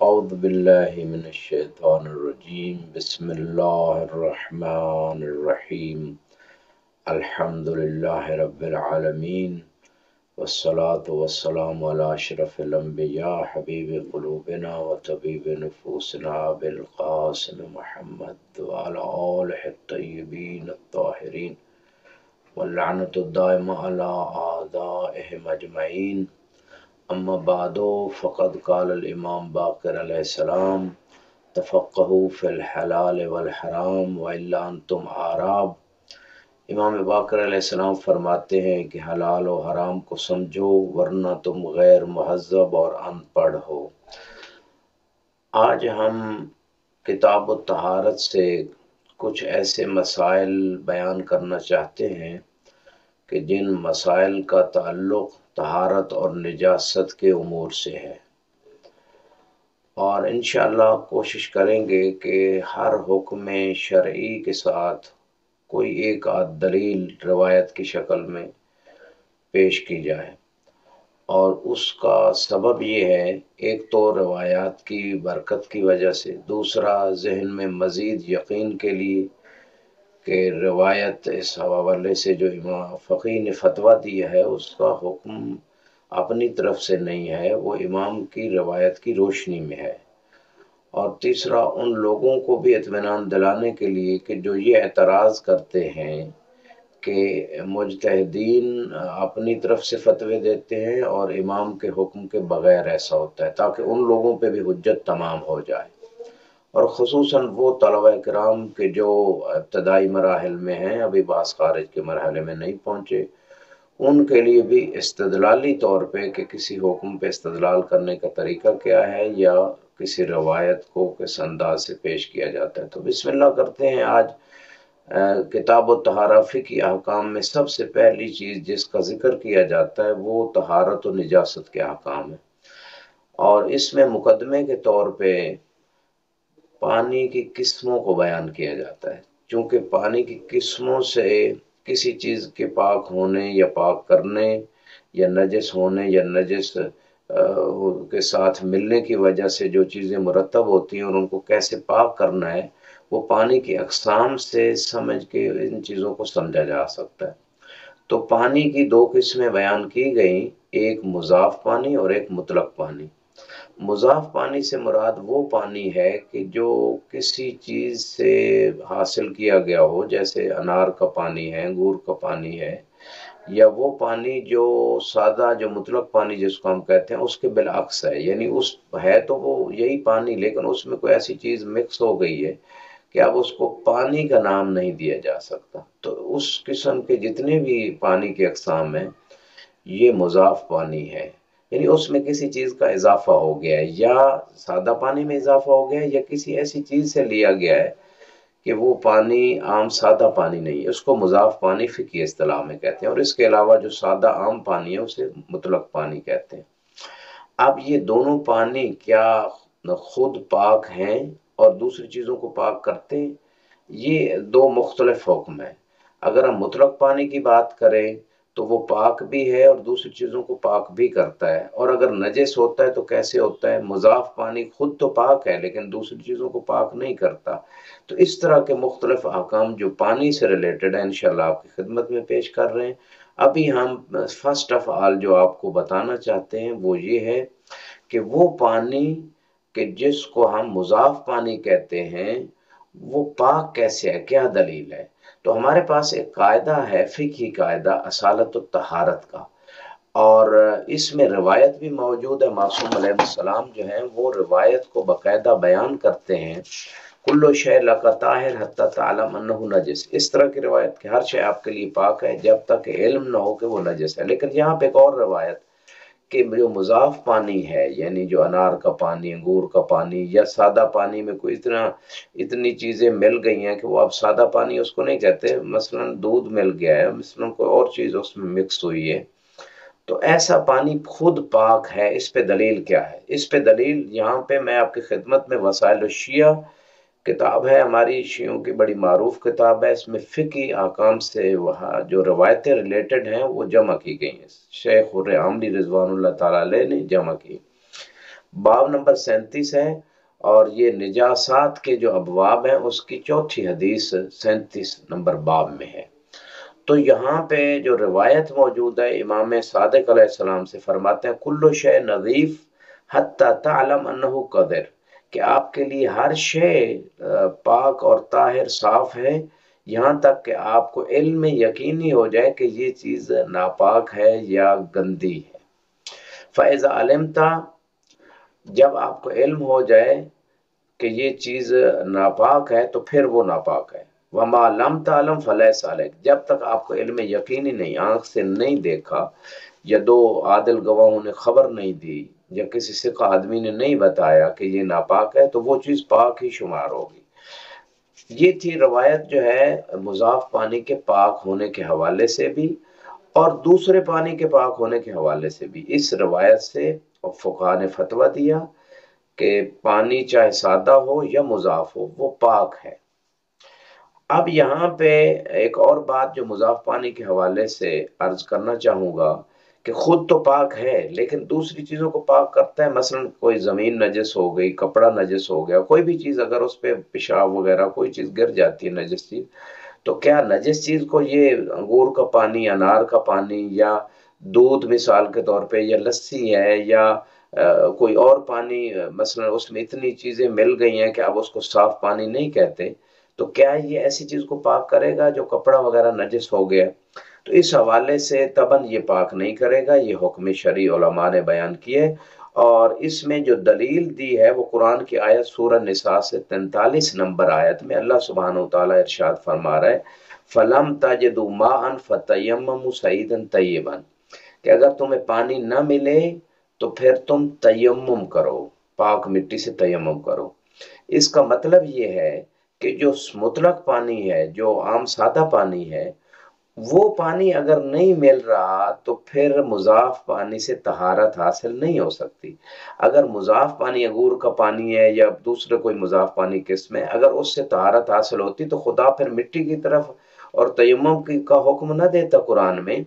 أعوذ بالله من الشيطان الرجيم بسم الله الرحمن الرحيم الحمد لله رب العالمين والصلاة والسلام على أشرف الأنبياء حبيب قلوبنا وطبيب نفوسنا بالقاسم محمد وعلى آله الطيبين الطاهرين واللعنة الدائمة على أعدائهم أجمعين اما بعد فقد قال الامام باقر علیہ السلام تفقهوا فی الحلال والحرام والا انتم اعراب۔ امام باقر علیہ السلام فرماتے ہیں کہ حلال و حرام کو سمجھو ورنہ تم غیر مہذب اور ان پڑھ ہو۔ آج ہم کتاب الطہارت سے کچھ ایسے مسائل بیان کرنا چاہتے ہیں کہ جن مسائل کا تعلق طہارت اور نجاست کے امور سے ہے، اور انشاءاللہ کوشش کریں گے کہ ہر حکم شرعی کے ساتھ کوئی ایک آدھ دلیل روایت کی شکل میں پیش کی جائے، اور اس کا سبب یہ ہے، ایک تو روایات کی برکت کی وجہ سے، دوسرا ذہن میں مزید یقین کے لیے کہ روایت اس حوالے سے جو امام فقیہ نے فتویٰ دیا ہے اس کا حکم اپنی طرف سے نہیں ہے، وہ امام کی روایت کی روشنی میں ہے، اور تیسرا ان لوگوں کو بھی اطمینان دلانے کے لیے کہ جو یہ اعتراض کرتے ہیں کہ مجتہدین اپنی طرف سے فتوے دیتے ہیں اور امام کے حکم کے بغیر ایسا ہوتا ہے، تاکہ ان لوگوں پہ بھی حجت تمام ہو جائے، اور خصوصاً وہ طلبہ کرام کے جو ابتدائی مراحل میں ہیں، ابھی بعض خارج کے مرحلے میں نہیں پہنچے، ان کے لیے بھی استدلالی طور پہ کہ کسی حکم پہ استدلال کرنے کا طریقہ کیا ہے یا کسی روایت کو کس انداز سے پیش کیا جاتا ہے۔ تو بسم اللہ کرتے ہیں۔ آج کتاب الطہارہ فقہی احکام میں سب سے پہلی چیز جس کا ذکر کیا جاتا ہے وہ طہارت و نجاست کے احکام ہے، اور اس میں مقدمے کے طور پہ پانی کی قسموں کو بیان کیا جاتا ہے، چونکہ پانی کی قسموں سے کسی چیز کے پاک ہونے یا پاک کرنے یا نجس ہونے یا نجس کے ساتھ ملنے کی وجہ سے جو چیزیں مرتب ہوتی ہیں اور ان کو کیسے پاک کرنا ہے، وہ پانی کی اقسام سے سمجھ کے ان چیزوں کو سمجھا جا سکتا ہے۔ تو پانی کی دو قسمیں بیان کی گئیں، ایک مضاف پانی اور ایک مطلق پانی۔ مضاف پانی سے مراد وہ پانی ہے کہ جو کسی چیز سے حاصل کیا گیا ہو، جیسے انار کا پانی ہے، انگور کا پانی ہے، یا وہ پانی جو سادہ جو مطلق پانی جس کو ہم کہتے ہیں اس کے بالعکس ہے، یعنی اس ہے تو وہ یہی پانی لیکن اس میں کوئی ایسی چیز مکس ہو گئی ہے کہ اب اس کو پانی کا نام نہیں دیا جا سکتا۔ تو اس قسم کے جتنے بھی پانی کے اقسام ہیں یہ مضاف پانی ہے، یعنی اس میں کسی چیز کا اضافہ ہو گیا ہے، یا سادہ پانی میں اضافہ ہو گیا ہے یا کسی ایسی چیز سے لیا گیا ہے کہ وہ پانی عام سادہ پانی نہیں ہے، اس کو مضاف پانی فقہی اصطلاح میں کہتے ہیں، اور اس کے علاوہ جو سادہ عام پانی ہے اسے مطلق پانی کہتے ہیں۔ اب یہ دونوں پانی کیا خود پاک ہیں اور دوسری چیزوں کو پاک کرتے ہیں؟ یہ دو مختلف حکم ہیں۔ اگر ہم مطلق پانی کی بات کریں تو وہ پاک بھی ہے اور دوسری چیزوں کو پاک بھی کرتا ہے، اور اگر نجس ہوتا ہے تو کیسے ہوتا ہے؟ مضاف پانی خود تو پاک ہے لیکن دوسری چیزوں کو پاک نہیں کرتا۔ تو اس طرح کے مختلف احکام جو پانی سے ریلیٹڈ ہیں انشاءاللہ آپ کی خدمت میں پیش کر رہے ہیں۔ ابھی ہم فرسٹ آف آل جو آپ کو بتانا چاہتے ہیں وہ یہ ہے کہ وہ پانی کہ جس کو ہم مضاف پانی کہتے ہیں وہ پاک کیسے ہے، کیا دلیل ہے؟ تو ہمارے پاس ایک قاعدہ ہے، فقہی قاعدہ اصالت الطہارت کا، اور اس میں روایت بھی موجود ہے۔ معصوم علیہ السلام جو ہیں وہ روایت کو باقاعدہ بیان کرتے ہیں، کلو شے لک طاہر حتی تعلم انہ نجس، اس طرح کی روایت کہ ہر شے آپ کے لیے پاک ہے جب تک علم نہ ہو کہ وہ نجس ہے۔ لیکن یہاں پہ ایک اور روایت کہ جو مضاف پانی ہے، یعنی جو انار کا پانی، انگور کا پانی یا سادہ پانی میں کوئی اتنی چیزیں مل گئی ہیں کہ وہ اب سادہ پانی اس کو نہیں کہتے، مثلا دودھ مل گیا ہے، مثلا کوئی اور چیز اس میں مکس ہوئی ہے، تو ایسا پانی خود پاک ہے۔ اس پہ دلیل کیا ہے؟ اس پہ دلیل یہاں پہ میں آپ کی خدمت میں وسائل الشیعہ کتاب ہے، ہماری شیعوں کی بڑی معروف کتاب ہے، اس میں فقہی احکام سے وہاں جو روایتیں ریلیٹڈ ہیں وہ جمع کی گئی ہیں، شیخ الرحمن رضوان اللہ تعالیٰ علیہ نے جمع کی۔ باب نمبر 37 ہے، اور یہ نجاسات کے جو ابواب ہیں اس کی چوتھی حدیث 37 نمبر باب میں ہے۔ تو یہاں پہ جو روایت موجود ہے امام صادق علیہ السلام سے، فرماتے ہیں کل شے نظیف حتی تعلم انہ قذر، کہ آپ کے لیے ہر شے پاک اور طاہر صاف ہے، یہاں تک کہ آپ کو علم میں یقینی ہو جائے کہ یہ چیز ناپاک ہے یا گندی ہے۔ فَإِذَا عَلِمْتَ، جب آپ کو علم ہو جائے کہ یہ چیز ناپاک ہے تو پھر وہ ناپاک ہے۔ وَمَا لَمْ تَعْلَمْ فَلَيْسَ عَلَيْكَ، جب تک آپ کو علم یقینی نہیں، آنکھ سے نہیں دیکھا، یا دو عادل گواہوں نے خبر نہیں دی، یا کسی ثقہ آدمی نے نہیں بتایا کہ یہ ناپاک ہے، تو وہ چیز پاک ہی شمار ہوگی۔ یہ تھی روایت جو ہے مضاف پانی کے پاک ہونے کے حوالے سے بھی، اور دوسرے پانی کے پاک ہونے کے حوالے سے بھی۔ اس روایت سے فقہاء نے فتویٰ دیا کہ پانی چاہے سادہ ہو یا مضاف ہو وہ پاک ہے۔ اب یہاں پہ ایک اور بات جو مضاف پانی کے حوالے سے عرض کرنا چاہوں گا کہ خود تو پاک ہے لیکن دوسری چیزوں کو پاک کرتا ہے، مثلا کوئی زمین نجس ہو گئی، کپڑا نجس ہو گیا، کوئی بھی چیز اگر اس پہ پیشاب وغیرہ کوئی چیز گر جاتی ہے نجس چیز، تو کیا نجس چیز کو یہ انگور کا پانی، انار کا پانی، یا دودھ مثال کے طور پہ، یا لسی ہے، یا کوئی اور پانی، مثلا اس میں اتنی چیزیں مل گئی ہیں کہ اب اس کو صاف پانی نہیں کہتے، تو کیا یہ ایسی چیز کو پاک کرے گا جو کپڑا وغیرہ نجس ہو گیا؟ تو اس حوالے سے طبعاً یہ پاک نہیں کرے گا، یہ حکم شرعی علماء نے بیان کیے، اور اس میں جو دلیل دی ہے وہ قرآن کی آیت سورہ نساء سے 43 نمبر آیت میں اللہ سبحانہ وتعالی ارشاد فرما رہا ہے فَلَمْ تَجِدُوا مَاءً فَتَيَمَّمُوا صَعِيدًا طَيِّبًا، کہ اگر تمہیں پانی نہ ملے تو پھر تم تیمم کرو، پاک مٹی سے تیمم کرو۔ اس کا مطلب یہ ہے کہ جو مطلق پانی ہے، جو عام سادہ پانی ہے، وہ پانی اگر نہیں مل رہا تو پھر مضاف پانی سے طہارت حاصل نہیں ہو سکتی۔ اگر مضاف پانی انگور کا پانی ہے یا دوسرے کوئی مضاف پانی قسم ہے، اگر اس سے طہارت حاصل ہوتی تو خدا پھر مٹی کی طرف اور تیمم کا حکم نہ دیتا قرآن میں۔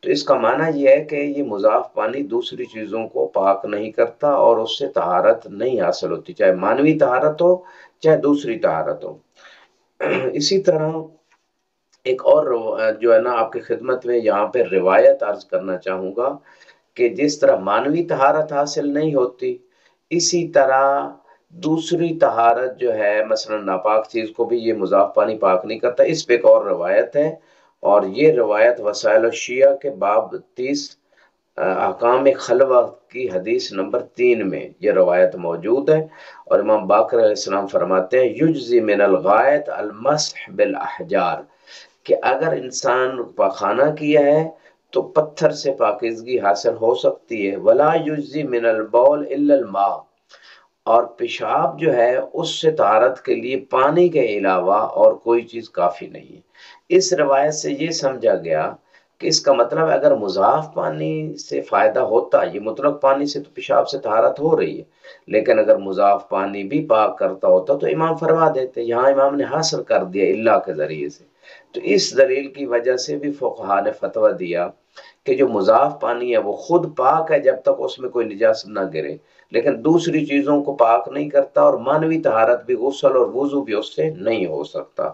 تو اس کا معنی یہ ہے کہ یہ مضاف پانی دوسری چیزوں کو پاک نہیں کرتا اور اس سے طہارت نہیں حاصل ہوتی، چاہے مانوی طہارت ہو چاہے دوسری طہارت ہو۔ اسی طرح ایک اور جو ہے نا آپ کی خدمت میں یہاں پہ روایت عرض کرنا چاہوں گا کہ جس طرح مانوی طہارت حاصل نہیں ہوتی، اسی طرح دوسری طہارت جو ہے مثلا ناپاک چیز کو بھی یہ مضاف پانی پاک نہیں کرتا۔ اس پہ ایک اور روایت ہے، اور یہ روایت وسائل الشیعہ کے باب 30 احکام خلوہ کی حدیث نمبر 3 میں یہ روایت موجود ہے، اور امام باقر علیہ السلام فرماتے ہیں یجزی من الغائط المسح بالاحجار، کہ اگر انسان پاخانہ کیا ہے تو پتھر سے پاکیزگی حاصل ہو سکتی ہے، ولا یجزی من البول الا الماء، اور پیشاب جو ہے اس سے طہارت کے لیے پانی کے علاوہ اور کوئی چیز کافی نہیں ہے۔ اس روایت سے یہ سمجھا گیا کہ اس کا مطلب اگر مضاف پانی سے فائدہ ہوتا، یہ مطلق پانی سے تو پیشاب سے طہارت ہو رہی ہے، لیکن اگر مضاف پانی بھی پاک کرتا ہوتا تو امام فرما دیتے، یہاں امام نے حاصل کر دیا اللہ کے ذریعے سے۔ تو اس دلیل کی وجہ سے بھی فقہاء نے فتویٰ دیا کہ جو مضاف پانی ہے وہ خود پاک ہے جب تک اس میں کوئی نجاست نہ گرے، لیکن دوسری چیزوں کو پاک نہیں کرتا، اور مانوی طہارت بھی غسل اور وضو بھی اس سے نہیں ہو سکتا۔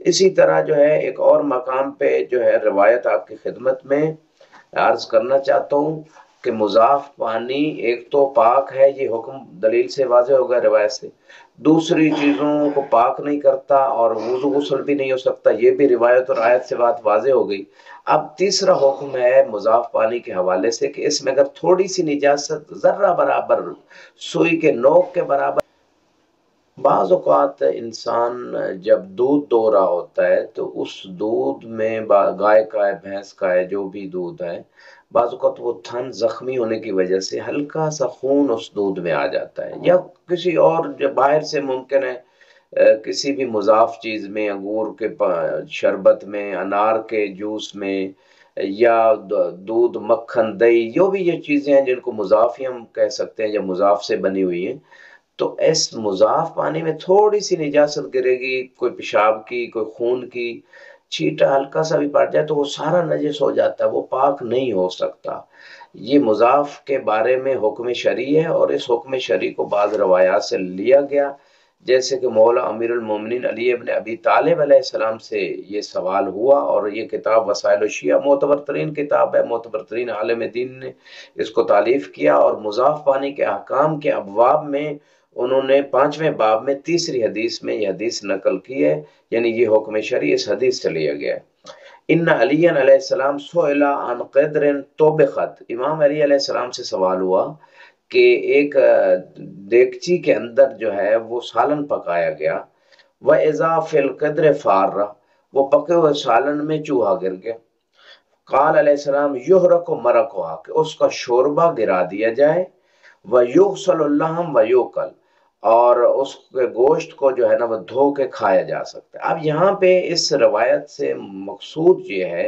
اسی طرح جو ہے ایک اور مقام پہ جو ہے روایت آپ کی خدمت میں عرض کرنا چاہتا ہوں کہ مضاف پانی ایک تو پاک ہے، یہ حکم دلیل سے واضح ہوگا روایت سے، دوسری چیزوں کو پاک نہیں کرتا اور وضو غسل بھی نہیں ہو سکتا، یہ بھی روایت اور آیت سے بات واضح ہو گئی۔ اب تیسرا حکم ہے مضاف پانی کے حوالے سے کہ اس میں اگر تھوڑی سی نجاست ذرہ برابر، سوئی کے نوک کے برابر، بعض اوقات انسان جب دودھ دو رہا ہوتا ہے تو اس دودھ میں گائے کا ہے، بھینس کا ہے، جو بھی دودھ ہے، بعض اوقات وہ تھن زخمی ہونے کی وجہ سے ہلکا سا خون اس دودھ میں آ جاتا ہے، یا کسی اور جو باہر سے ممکن ہے کسی بھی مضاف چیز میں، انگور کے شربت میں، انار کے جوس میں، یا دودھ، مکھن، دہی، جو بھی یہ چیزیں ہیں جن کو مضاف ہی ہم کہہ سکتے ہیں یا مضاف سے بنی ہوئی ہیں، تو اس مضاف پانی میں تھوڑی سی نجاست گرے گی، کوئی پیشاب کی، کوئی خون کی چھیٹا ہلکا سا بھی پڑ جائے تو وہ سارا نجس ہو جاتا ہے، وہ پاک نہیں ہو سکتا۔ یہ مضاف کے بارے میں حکم شرعی ہے، اور اس حکم شرعی کو بعض روایات سے لیا گیا، جیسے کہ مولا امیر المومنین علی ابن ابی طالب علیہ السلام سے یہ سوال ہوا، اور یہ کتاب وسائل الشیعہ معتبر ترین کتاب ہے، معتبر ترین عالم دین نے اس کو تالیف کیا، اور مضاف پانی کے احکام کے ابواب میں انہوں نے 5ویں باب میں تیسری حدیث میں یہ حدیث نقل کی ہے، یعنی یہ حکم شرعی اس حدیث سے لیا گیا ہے۔ ان علی علیہ السلام سئل عن قدر طبخت، امام علی علیہ السلام سے سوال ہوا کہ ایک دیگچی کے اندر جو ہے وہ سالن پکایا گیا، وَإِذَا فِي الْقِدْرِ فَارَّ، وہ پکے ہوئے سالن میں چوہا گر گیا، قال علیہ السلام یحرق مرقها، کہ اس کا شوربہ گرا دیا جائے، وَيُغْسَلُ اللَّحْمُ وَيُؤْكَلُ، اور اس کے گوشت کو جو ہے نا وہ دھو کے کھایا جا سکتا ہے۔ اب یہاں پہ اس روایت سے مقصود یہ ہے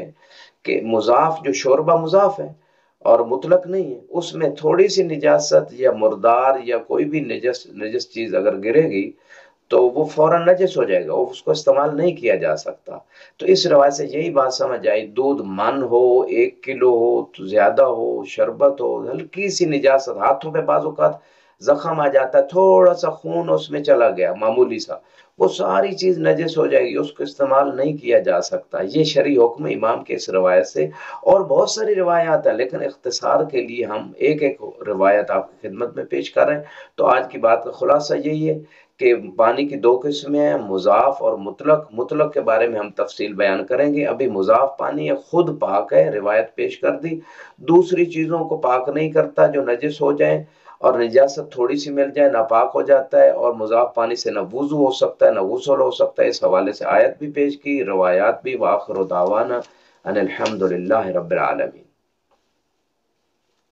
کہ مضاف جو شوربہ مضاف ہے اور مطلق نہیں ہے، اس میں تھوڑی سی نجاست یا مردار یا کوئی بھی نجس چیز اگر گرے گی تو وہ فوراً نجس ہو جائے گا، اس کو استعمال نہیں کیا جا سکتا۔ تو اس روایت سے یہی بات سمجھ آئی، دودھ من ہو، 1 کلو ہو تو زیادہ ہو، شربت ہو، ہلکی سی نجاست، ہاتھوں پہ بعض اوقات زخم آ جاتا ہے، تھوڑا سا خون اس میں چلا گیا معمولی سا، وہ ساری چیز نجس ہو جائے گی، اس کو استعمال نہیں کیا جا سکتا۔ یہ شرعی حکم امام کے اس روایت سے، اور بہت ساری روایات ہیں، لیکن اختصار کے لیے ہم ایک ایک روایت آپ کی خدمت میں پیش کر رہے ہیں۔ تو آج کی بات کا خلاصہ یہی ہے کہ پانی کی 2 قسمیں ہیں، مضاف اور مطلق۔ مطلق کے بارے میں ہم تفصیل بیان کریں گے، ابھی مضاف پانی ہے خود پاک ہے، روایت پیش کر دی، دوسری چیزوں کو پاک نہیں کرتا جو نجس ہو جائیں، اور نجاست تھوڑی سی مل جائے ناپاک ہو جاتا ہے، اور مضاف پانی سے نہ وضو ہو سکتا ہے نہ غسل ہو سکتا ہے۔ اس حوالے سے آیت بھی پیش کی، روایات بھی۔ وآخر دعوانا ان الحمد للہ رب العالمین۔